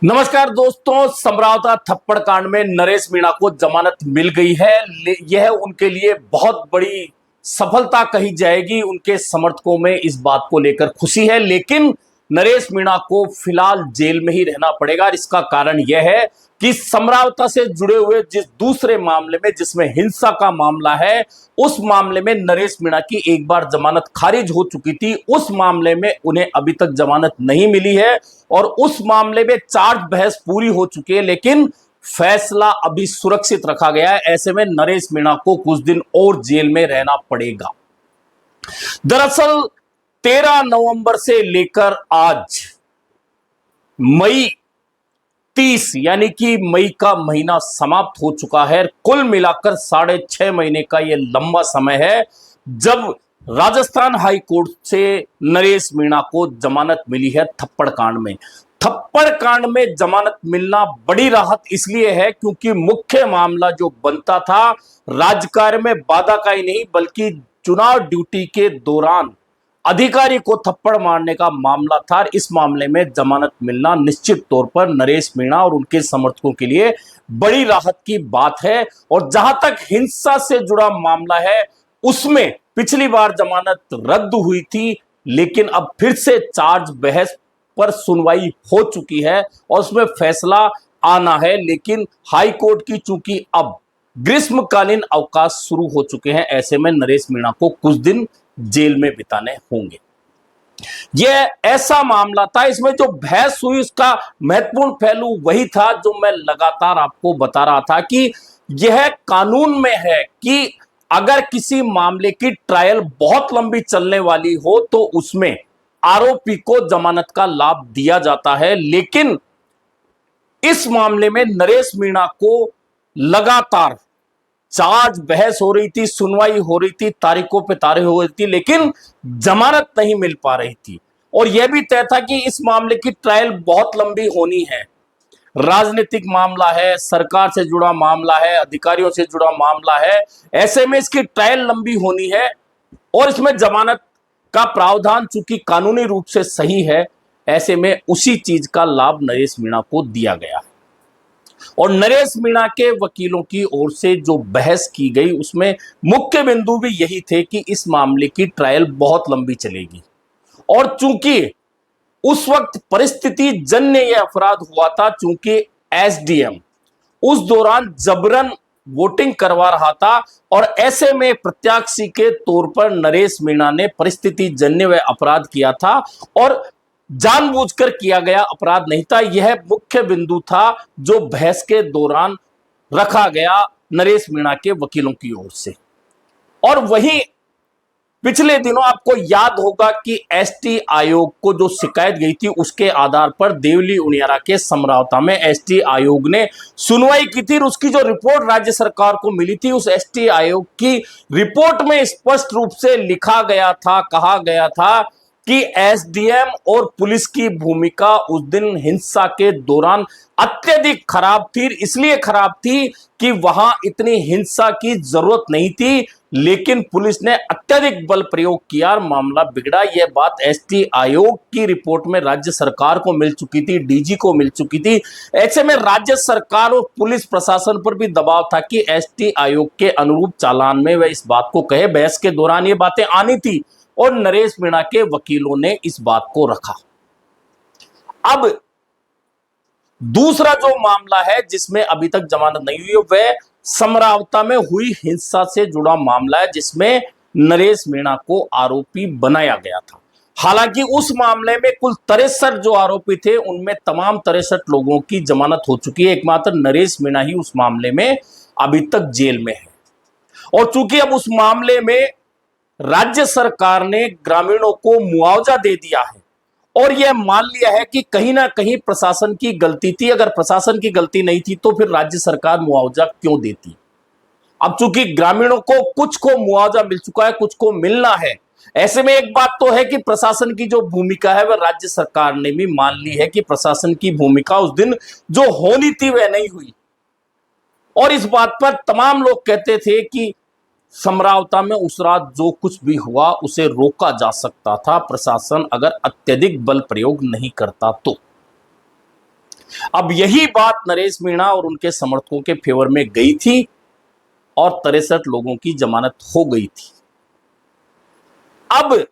नमस्कार दोस्तों, समरावता थप्पड़ कांड में नरेश मीणा को जमानत मिल गई है। यह उनके लिए बहुत बड़ी सफलता कही जाएगी। उनके समर्थकों में इस बात को लेकर खुशी है, लेकिन नरेश मीणा को फिलहाल जेल में ही रहना पड़ेगा। इसका कारण यह है कि समरावता से जुड़े हुए जिस दूसरे मामले में, जिसमें हिंसा का मामला है, उस मामले में नरेश मीणा की एक बार जमानत खारिज हो चुकी थी। उस मामले में उन्हें अभी तक जमानत नहीं मिली है और उस मामले में चार्ज बहस पूरी हो चुकी है, लेकिन फैसला अभी सुरक्षित रखा गया है। ऐसे में नरेश मीणा को कुछ दिन और जेल में रहना पड़ेगा। दरअसल 13 नवंबर से लेकर आज मई 30 यानी कि मई का महीना समाप्त हो चुका है। कुल मिलाकर 6.5 महीने का यह लंबा समय है जब राजस्थान हाई कोर्ट से नरेश मीणा को जमानत मिली है थप्पड़ कांड में। थप्पड़ कांड में जमानत मिलना बड़ी राहत इसलिए है क्योंकि मुख्य मामला जो बनता था राजकार्य में बाधा का ही नहीं, बल्कि चुनाव ड्यूटी के दौरान अधिकारी को थप्पड़ मारने का मामला था। इस मामले में जमानत मिलना निश्चित तौर पर नरेश मीणा और उनके समर्थकों के लिए बड़ी राहत की बात है। और जहां तक हिंसा से जुड़ा मामला है, उसमें पिछली बार जमानत रद्द हुई थी, लेकिन अब फिर से चार्ज बहस पर सुनवाई हो चुकी है और उसमें फैसला आना है। लेकिन हाई कोर्ट की चूंकि अब ग्रीष्मकालीन अवकाश शुरू हो चुके हैं, ऐसे में नरेश मीणा को कुछ दिन जेल में बिताने होंगे। यह ऐसा मामला था, इसमें जो बहस हुई उसका महत्वपूर्ण पहलू वही था जो मैं लगातार आपको बता रहा था कि यह कानून में है कि अगर किसी मामले की ट्रायल बहुत लंबी चलने वाली हो तो उसमें आरोपी को जमानत का लाभ दिया जाता है। लेकिन इस मामले में नरेश मीणा को लगातार चार्ज बहस हो रही थी, सुनवाई हो रही थी, तारीखों पे तारीख हो रही थी, लेकिन जमानत नहीं मिल पा रही थी। और यह भी तय था कि इस मामले की ट्रायल बहुत लंबी होनी है। राजनीतिक मामला है, सरकार से जुड़ा मामला है, अधिकारियों से जुड़ा मामला है, ऐसे में इसकी ट्रायल लंबी होनी है और इसमें जमानत का प्रावधान चूंकि कानूनी रूप से सही है, ऐसे में उसी चीज का लाभ नरेश मीणा को दिया गया। और नरेश मीणा के वकीलों की ओर से जो बहस की गई उसमें मुख्य बिंदु भी यही थे कि इस मामले की ट्रायल बहुत लंबी चलेगी और चूंकि उस वक्त परिस्थिति जन्य यह अपराध हुआ था, चूंकि एसडीएम उस दौरान जबरन वोटिंग करवा रहा था और ऐसे में प्रत्याशी के तौर पर नरेश मीणा ने परिस्थिति जन्य वह अपराध किया था और जानबूझकर किया गया अपराध नहीं था। यह मुख्य बिंदु था जो बहस के दौरान रखा गया नरेश मीणा के वकीलों की ओर से। और वहीं पिछले दिनों आपको याद होगा कि एसटी आयोग को जो शिकायत गई थी उसके आधार पर देवली उनियारा के समरावता में एसटी आयोग ने सुनवाई की थी। उसकी जो रिपोर्ट राज्य सरकार को मिली थी, उस एसटी आयोग की रिपोर्ट में स्पष्ट रूप से लिखा गया था, कहा गया था कि एसडीएम और पुलिस की भूमिका उस दिन हिंसा के दौरान अत्यधिक खराब थी। इसलिए खराब थी कि वहां इतनी हिंसा की जरूरत नहीं थी, लेकिन पुलिस ने अत्यधिक बल प्रयोग किया और मामला बिगड़ा। यह बात एसटी आयोग की रिपोर्ट में राज्य सरकार को मिल चुकी थी, डीजी को मिल चुकी थी। ऐसे में राज्य सरकार और पुलिस प्रशासन पर भी दबाव था कि एसटी आयोग के अनुरूप चालान में वह इस बात को कहे। बहस के दौरान ये बातें आनी थी और नरेश मीणा के वकीलों ने इस बात को रखा। अब दूसरा जो मामला है जिसमें अभी तक जमानत नहीं हुई, वह समरावता में हुई हिंसा से जुड़ा मामला है, जिसमें नरेश मीणा को आरोपी बनाया गया था। हालांकि उस मामले में कुल 63 जो आरोपी थे, उनमें तमाम 63 लोगों की जमानत हो चुकी है। एकमात्र नरेश मीणा ही उस मामले में अभी तक जेल में है। और चूंकि अब उस मामले में राज्य सरकार ने ग्रामीणों को मुआवजा दे दिया है और यह मान लिया है कि कहीं ना कहीं प्रशासन की गलती थी। अगर प्रशासन की गलती नहीं थी तो फिर राज्य सरकार मुआवजा क्यों देती। अब चूंकि ग्रामीणों को कुछ को मुआवजा मिल चुका है, कुछ को मिलना है, ऐसे में एक बात तो है कि प्रशासन की जो भूमिका है वह राज्य सरकार ने भी मान ली है कि प्रशासन की भूमिका उस दिन जो होनी थी वह नहीं हुई। और इस बात पर तमाम लोग कहते थे कि समरावता में उस रात जो कुछ भी हुआ उसे रोका जा सकता था, प्रशासन अगर अत्यधिक बल प्रयोग नहीं करता तो। अब यही बात नरेश मीणा और उनके समर्थकों के फेवर में गई थी और 63 लोगों की जमानत हो गई थी। अब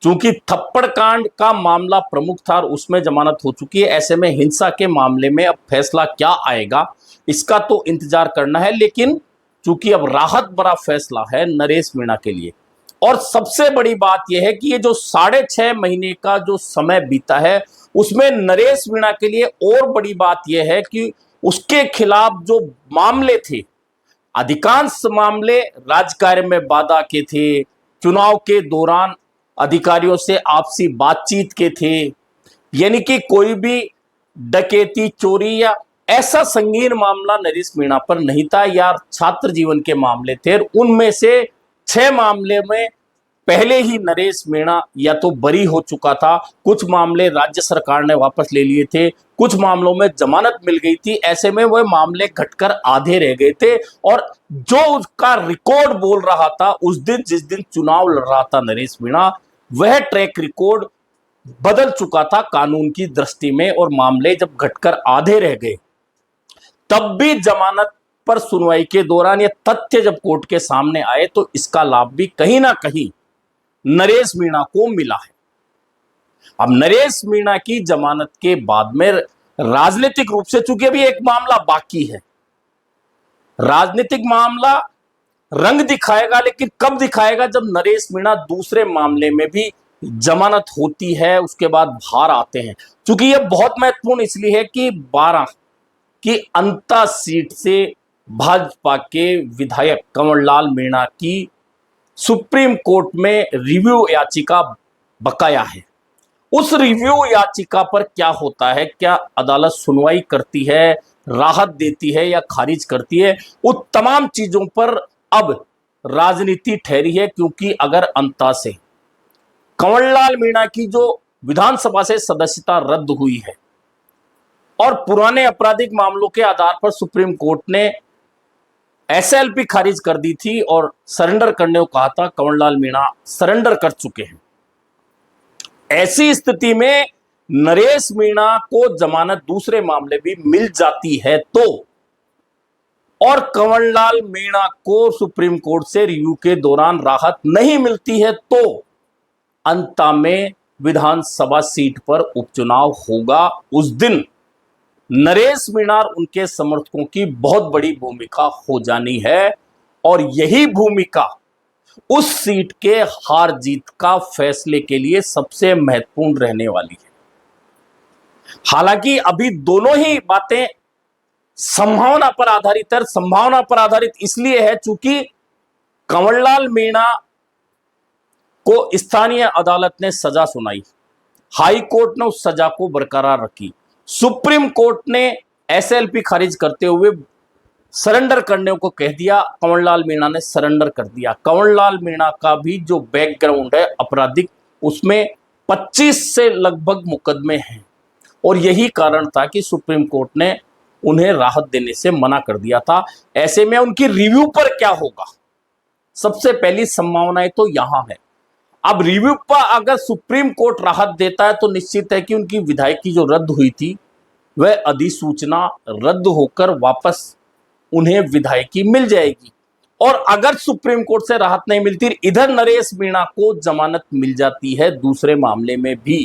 चूंकि थप्पड़ कांड का मामला प्रमुख था और उसमें जमानत हो चुकी है, ऐसे में हिंसा के मामले में अब फैसला क्या आएगा इसका तो इंतजार करना है। लेकिन चूंकि अब राहत भरा फैसला है नरेश मीणा के लिए, और सबसे बड़ी बात यह है कि ये जो 6.5 महीने का जो समय बीता है उसमें नरेश मीणा के लिए और बड़ी बात यह है कि उसके खिलाफ जो मामले थे, अधिकांश मामले राजकार्य में बाधा के थे, चुनाव के दौरान अधिकारियों से आपसी बातचीत के थे, यानी कि कोई भी डकैती, चोरी या ऐसा संगीन मामला नरेश मीणा पर नहीं था, या छात्र जीवन के मामले थे। उनमें से 6 मामले में पहले ही नरेश मीणा या तो बरी हो चुका था, कुछ मामले राज्य सरकार ने वापस ले लिए थे, कुछ मामलों में जमानत मिल गई थी। ऐसे में वह मामले घटकर आधे रह गए थे और जो उसका रिकॉर्ड बोल रहा था उस दिन, जिस दिन चुनाव लड़ रहा था नरेश मीणा, वह ट्रैक रिकॉर्ड बदल चुका था कानून की दृष्टि में। और मामले जब घटकर आधे रह गए तब भी जमानत पर सुनवाई के दौरान ये तथ्य जब कोर्ट के सामने आए तो इसका लाभ भी कहीं ना कहीं नरेश मीणा को मिला है। अब नरेश मीणा की जमानत के बाद में राजनीतिक रूप से, चूंकि अभी एक मामला बाकी है, राजनीतिक मामला रंग दिखाएगा, लेकिन कब दिखाएगा? जब नरेश मीणा दूसरे मामले में भी जमानत होती है, उसके बाद बाहर आते हैं। चूंकि यह बहुत महत्वपूर्ण इसलिए है कि 12 की अंता सीट से भाजपा के विधायक कंवरलाल मीणा की सुप्रीम कोर्ट में रिव्यू याचिका बकाया है। उस रिव्यू याचिका पर क्या होता है, क्या अदालत सुनवाई करती है, राहत देती है या खारिज करती है, उन तमाम चीजों पर अब राजनीति ठहरी है। क्योंकि अगर अंता से कंवरलाल मीणा की जो विधानसभा से सदस्यता रद्द हुई है और पुराने आपराधिक मामलों के आधार पर सुप्रीम कोर्ट ने एसएलपी खारिज कर दी थी और सरेंडर करने को कहा था, कंवरलाल मीणा सरेंडर कर चुके हैं। ऐसी स्थिति में नरेश मीणा को जमानत दूसरे मामले भी मिल जाती है तो, और कंवरलाल मीणा को सुप्रीम कोर्ट से रिव्यू के दौरान राहत नहीं मिलती है तो अंत में विधानसभा सीट पर उपचुनाव होगा। उस दिन नरेश मीणा और उनके समर्थकों की बहुत बड़ी भूमिका हो जानी है और यही भूमिका उस सीट के हार जीत का फैसले के लिए सबसे महत्वपूर्ण रहने वाली है। हालांकि अभी दोनों ही बातें संभावना पर आधारित है। संभावना पर आधारित इसलिए है चूंकि कंवरलाल मीणा को स्थानीय अदालत ने सजा सुनाई, हाई कोर्ट ने उस सजा को बरकरार रखी, सुप्रीम कोर्ट ने एसएलपी खारिज करते हुए सरेंडर करने को कह दिया, कंवरलाल मीणा ने सरेंडर कर दिया। कंवरलाल मीणा का भी जो बैकग्राउंड है आपराधिक, उसमें 25 से लगभग मुकदमे हैं और यही कारण था कि सुप्रीम कोर्ट ने उन्हें राहत देने से मना कर दिया था। ऐसे में उनकी रिव्यू पर क्या होगा, सबसे पहली संभावनाएं तो यहां है। अब रिव्यू पर अगर सुप्रीम कोर्ट राहत देता है तो निश्चित है कि उनकी विधायकी जो रद्द हुई थी वह अधिसूचना रद्द होकर वापस उन्हें विधायकी मिल जाएगी। और अगर सुप्रीम कोर्ट से राहत नहीं मिलती, इधर नरेश मीणा को जमानत मिल जाती है दूसरे मामले में भी,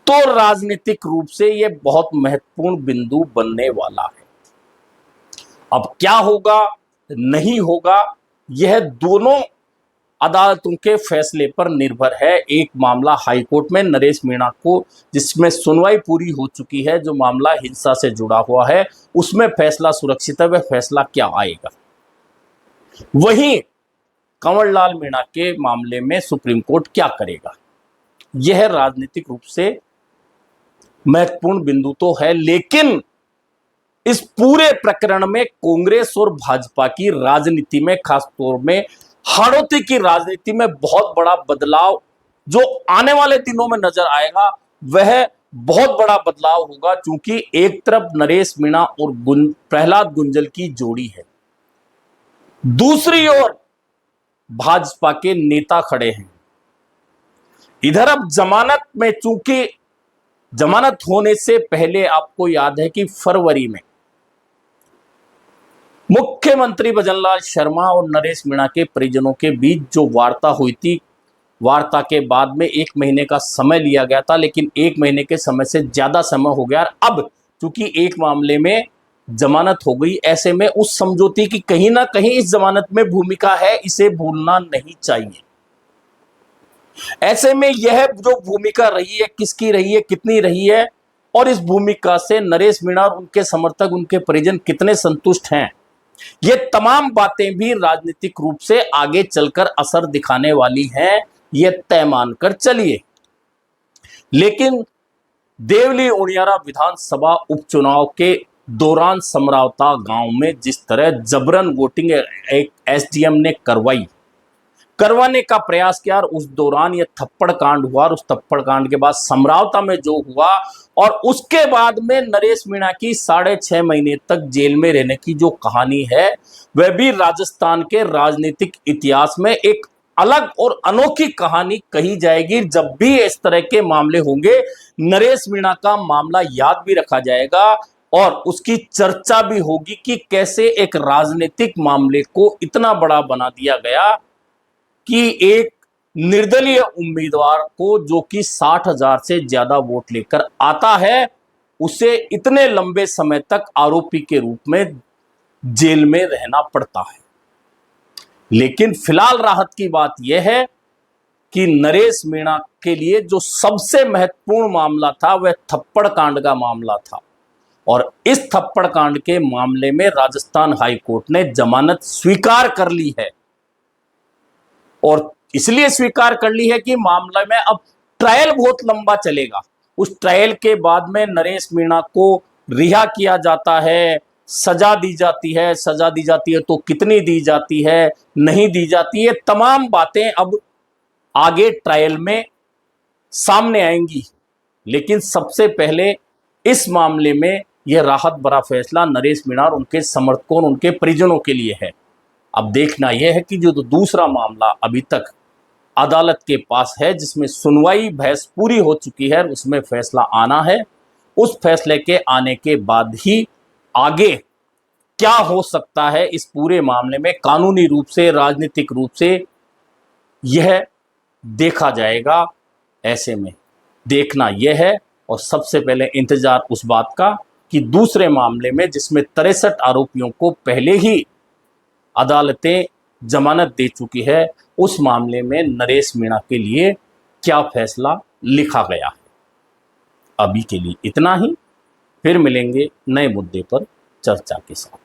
तो राजनीतिक रूप से यह बहुत महत्वपूर्ण बिंदु बनने वाला है। अब क्या होगा नहीं होगा यह दोनों अदालतों के फैसले पर निर्भर है। एक मामला हाईकोर्ट में नरेश मीणा को, जिसमें सुनवाई पूरी हो चुकी है, जो मामला हिंसा से जुड़ा हुआ है उसमें फैसला सुरक्षित है, वह फैसला क्या आएगा। वहीं कंवरलाल मीणा के मामले में सुप्रीम कोर्ट क्या करेगा, यह राजनीतिक रूप से महत्वपूर्ण बिंदु तो है। लेकिन इस पूरे प्रकरण में कांग्रेस और भाजपा की राजनीति में, खासतौर में हाड़ौती की राजनीति में बहुत बड़ा बदलाव जो आने वाले दिनों में नजर आएगा, वह बहुत बड़ा बदलाव होगा। क्योंकि एक तरफ नरेश मीणा और प्रहलाद गुंजल की जोड़ी है, दूसरी ओर भाजपा के नेता खड़े हैं। इधर अब जमानत में चूंकि जमानत होने से पहले आपको याद है कि फरवरी में मुख्यमंत्री भजनलाल शर्मा और नरेश मीणा के परिजनों के बीच जो वार्ता हुई थी, वार्ता के बाद में 1 महीने का समय लिया गया था, लेकिन 1 महीने के समय से ज्यादा समय हो गया। अब चूंकि एक मामले में जमानत हो गई, ऐसे में उस समझौते की कहीं ना कहीं इस जमानत में भूमिका है, इसे भूलना नहीं चाहिए। ऐसे में यह जो भूमिका रही है, किसकी रही है, कितनी रही है, और इस भूमिका से नरेश मीणा और उनके समर्थक, उनके परिजन कितने संतुष्ट हैं, ये तमाम बातें भी राजनीतिक रूप से आगे चलकर असर दिखाने वाली हैं, ये तय मानकर चलिए। लेकिन देवली उनियारा विधानसभा उपचुनाव के दौरान समरावता गांव में जिस तरह जबरन वोटिंग एक एसडीएम ने करवाने का प्रयास किया, और उस दौरान यह थप्पड़ कांड हुआ, और उस थप्पड़ कांड के बाद समरावता में जो हुआ, और उसके बाद में नरेश मीणा की 6.5 महीने तक जेल में रहने की जो कहानी है, वह भी राजस्थान के राजनीतिक इतिहास में एक अलग और अनोखी कहानी कही जाएगी। जब भी इस तरह के मामले होंगे, नरेश मीणा का मामला याद भी रखा जाएगा और उसकी चर्चा भी होगी कि कैसे एक राजनीतिक मामले को इतना बड़ा बना दिया गया कि एक निर्दलीय उम्मीदवार को, जो कि 60,000 से ज्यादा वोट लेकर आता है, उसे इतने लंबे समय तक आरोपी के रूप में जेल में रहना पड़ता है। लेकिन फिलहाल राहत की बात यह है कि नरेश मीणा के लिए जो सबसे महत्वपूर्ण मामला था, वह थप्पड़ कांड का मामला था, और इस थप्पड़ कांड के मामले में राजस्थान हाई कोर्ट ने जमानत स्वीकार कर ली है, और इसलिए स्वीकार कर ली है कि मामले में अब ट्रायल बहुत लंबा चलेगा। उस ट्रायल के बाद में नरेश मीणा को रिहा किया जाता है, सजा दी जाती है, सजा दी जाती है तो कितनी दी जाती है, नहीं दी जाती है, तमाम बातें अब आगे ट्रायल में सामने आएंगी। लेकिन सबसे पहले इस मामले में यह राहत भरा फैसला नरेश मीणा और उनके समर्थकों और उनके परिजनों के लिए है। अब देखना यह है कि जो दूसरा मामला अभी तक अदालत के पास है, जिसमें सुनवाई बहस पूरी हो चुकी है, उसमें फैसला आना है। उस फैसले के आने के बाद ही आगे क्या हो सकता है इस पूरे मामले में, कानूनी रूप से, राजनीतिक रूप से, यह देखा जाएगा। ऐसे में देखना यह है, और सबसे पहले इंतजार उस बात का कि दूसरे मामले में, जिसमें 63 आरोपियों को पहले ही अदालतें जमानत दे चुकी है, उस मामले में नरेश मीणा के लिए क्या फैसला लिखा गया है। अभी के लिए इतना ही, फिर मिलेंगे नए मुद्दे पर चर्चा के साथ।